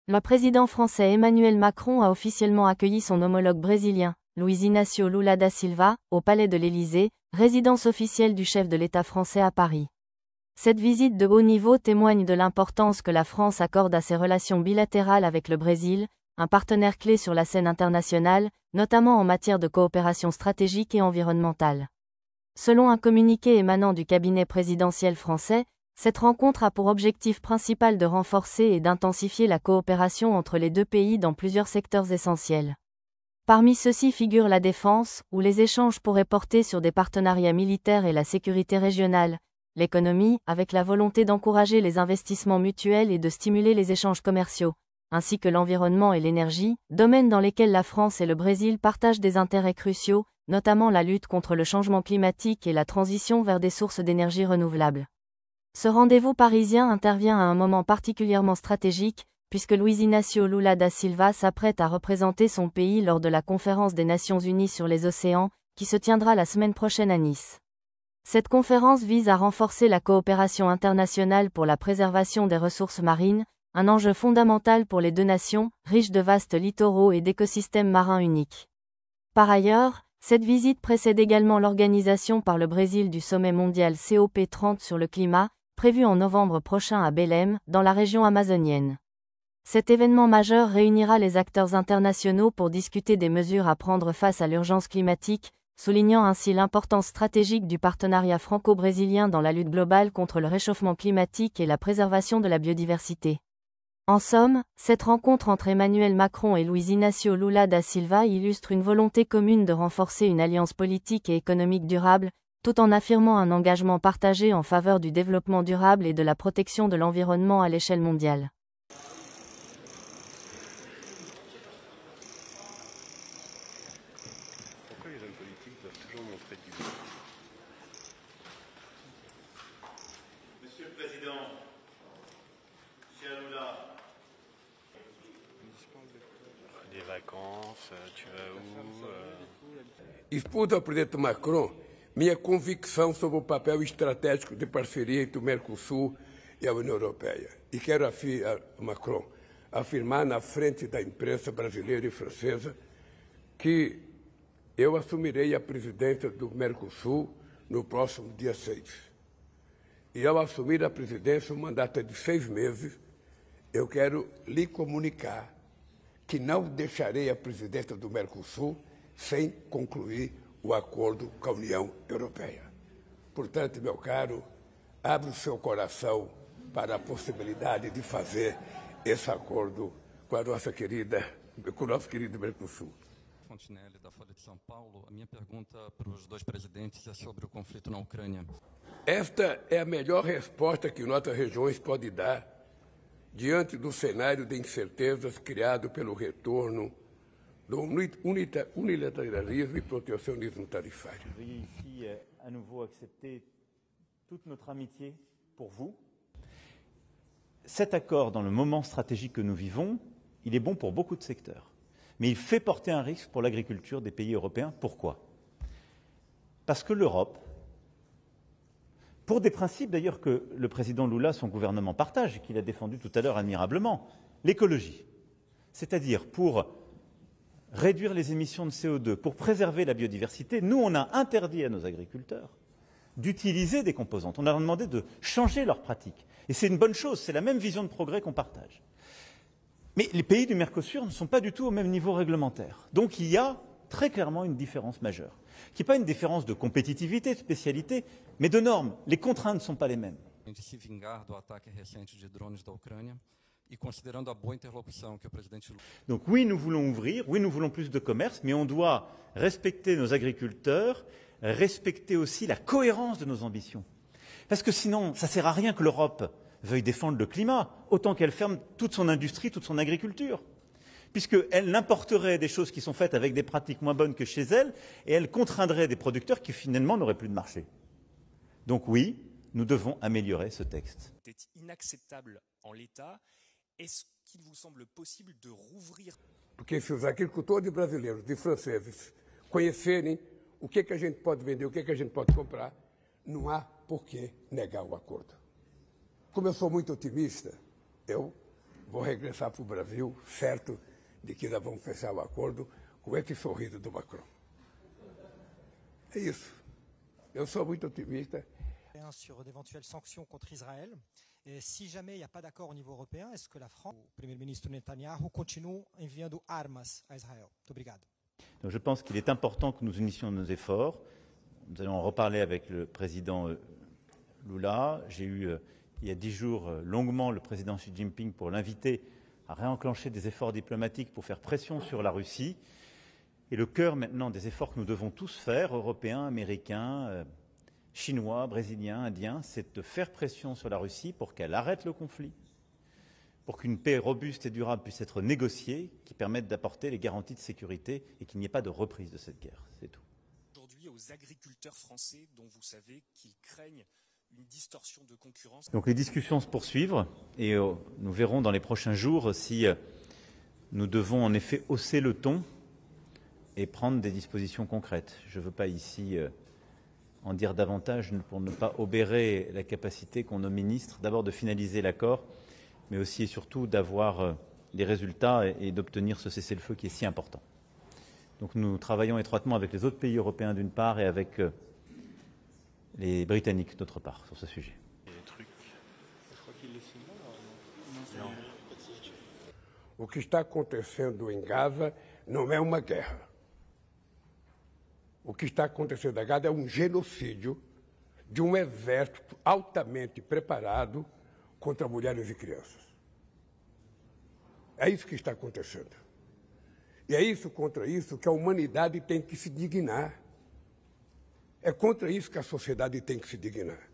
Le président français Emmanuel Macron a officiellement accueilli son homologue brésilien, Luiz Inácio Lula da Silva, au Palais de l'Élysée, résidence officielle du chef de l'État français à Paris. Cette visite de haut niveau témoigne de l'importance que la France accorde à ses relations bilatérales avec le Brésil, un partenaire clé sur la scène internationale, notamment en matière de coopération stratégique et environnementale. Selon un communiqué émanant du cabinet présidentiel français, cette rencontre a pour objectif principal de renforcer et d'intensifier la coopération entre les deux pays dans plusieurs secteurs essentiels. Parmi ceux-ci figure la défense, où les échanges pourraient porter sur des partenariats militaires et la sécurité régionale, l'économie, avec la volonté d'encourager les investissements mutuels et de stimuler les échanges commerciaux, ainsi que l'environnement et l'énergie, domaines dans lesquels la France et le Brésil partagent des intérêts cruciaux, notamment la lutte contre le changement climatique et la transition vers des sources d'énergie renouvelables. Ce rendez-vous parisien intervient à un moment particulièrement stratégique, puisque Luiz Inácio Lula da Silva s'apprête à représenter son pays lors de la conférence des Nations Unies sur les océans, qui se tiendra la semaine prochaine à Nice. Cette conférence vise à renforcer la coopération internationale pour la préservation des ressources marines, un enjeu fondamental pour les deux nations, riches de vastes littoraux et d'écosystèmes marins uniques. Par ailleurs, cette visite précède également l'organisation par le Brésil du sommet mondial COP30 sur le climat, prévu en novembre prochain à Belém, dans la région amazonienne. Cet événement majeur réunira les acteurs internationaux pour discuter des mesures à prendre face à l'urgence climatique, soulignant ainsi l'importance stratégique du partenariat franco-brésilien dans la lutte globale contre le réchauffement climatique et la préservation de la biodiversité. En somme, cette rencontre entre Emmanuel Macron et Luiz Inácio Lula da Silva illustre une volonté commune de renforcer une alliance politique et économique durable, tout en affirmant un engagement partagé en faveur du développement durable et de la protection de l'environnement à l'échelle mondiale. Pourquoi les hommes politiques doivent toujours montrer du doigt? Monsieur le Président, cher Lula. Des vacances, tu vas où? Expus ao presidente Macron minha convicção sobre o papel estratégico de parceria entre o Mercosul e a União Europeia. E quero, Macron, afirmar na frente da imprensa brasileira e francesa que eu assumirei a presidência do Mercosul no próximo dia 6. E ao assumir a presidência, um mandato de 6 meses, eu quero lhe comunicar que não deixarei a presidência do Mercosul sem concluir o acordo com a União Europeia. Portanto, meu caro, abre o seu coração para a possibilidade de fazer esse acordo com o nosso querido Mercosul. Fontinelli, da Folha de São Paulo. A minha pergunta para os dois presidentes é sobre o conflito na Ucrânia. Esta é a melhor resposta que nossas regiões podem dar diante do cenário de incertezas criado pelo retorno do unilateralisme e protecionismo tarifário. Veuillez ici à nouveau accepter toute notre amitié pour vous. Cet accord, dans le moment stratégique que nous vivons, il est bon pour beaucoup de secteurs. Mais il fait porter un risque pour l'agriculture des pays européens. Pourquoi? Parce que l'Europe, pour des principes d'ailleurs que le président Lula, son gouvernement partage et qu'il a défendu tout à l'heure admirablement, l'écologie, c'est-à-dire pour réduire les émissions de CO2, pour préserver la biodiversité, nous on a interdit à nos agriculteurs d'utiliser des composantes. On leur a demandé de changer leurs pratiques. Et c'est une bonne chose, c'est la même vision de progrès qu'on partage. Mais les pays du Mercosur ne sont pas du tout au même niveau réglementaire. Donc il y a très clairement une différence majeure, qui n'est pas une différence de compétitivité, de spécialité, mais de normes. Les contraintes ne sont pas les mêmes. Se vingar do ataque recente de drones da Ucrânia e considerando a boa interlocução que o presidente Lula... Donc oui, nous voulons ouvrir, oui, nous voulons plus de commerce, mais on doit respecter nos agriculteurs, respecter aussi la cohérence de nos ambitions. Parce que sinon, ça ne sert à rien que l'Europe veuille défendre le climat, autant qu'elle ferme toute son industrie, toute son agriculture. Puisqu'elle importerait des choses qui sont faites avec des pratiques moins bonnes que chez elle, et elle contraindrait des producteurs qui finalement n'auraient plus de marché. Donc oui, nous devons améliorer ce texte. C'est inacceptable en l'état. Est-ce qu'il vous semble possible de rouvrir? Porque se os agricultores brasileiros e franceses conhecerem o que a gente pode vender, o que a gente pode comprar, não há por que negar o acordo. Como eu sou muito otimista, eu vou regressar para o Brasil, certo de que nós vamos fechar o acordo com esse sorriso do Macron. É isso. Eu sou muito otimista. Sur d'éventuelles sanctions contre Israël. Et si jamais il n'y a pas d'accord au niveau européen, est-ce que la France, o primeiro-ministro Netanyahu, continue enviando armas à Israël? Muito obrigado. Donc je pense qu'il est important que nous unissions nos efforts. Nous allons en reparler avec le président Lula. J'ai eu il y a 10 jours longuement le président Xi Jinping pour l'inviter à réenclencher des efforts diplomatiques pour faire pression sur la Russie. Et le cœur maintenant des efforts que nous devons tous faire, Européens, Américains, Chinois, Brésiliens, Indiens, c'est de faire pression sur la Russie pour qu'elle arrête le conflit, pour qu'une paix robuste et durable puisse être négociée, qui permette d'apporter les garanties de sécurité et qu'il n'y ait pas de reprise de cette guerre. C'est tout. Aujourd'hui, aux agriculteurs français dont vous savez qu'ils craignent une distorsion de concurrence. Donc les discussions se poursuivent et nous verrons dans les prochains jours si nous devons en effet hausser le ton et prendre des dispositions concrètes. Je ne veux pas ici en dire davantage pour ne pas obérer la capacité qu'ont nos ministres d'abord de finaliser l'accord, mais aussi et surtout d'avoir des résultats et d'obtenir ce cessez-le-feu qui est si important. Donc nous travaillons étroitement avec les autres pays européens d'une part et avec les Britanniques d'autre part sur ce sujet. O que está acontecendo em Gaza não é uma guerra. O que está acontecendo em Gaza é um genocídio de um exército altamente preparado contra mulheres e crianças. É isso que está acontecendo. E é isso contra isso que a humanidade tem que se dignar. É contra isso que a sociedade tem que se dignar.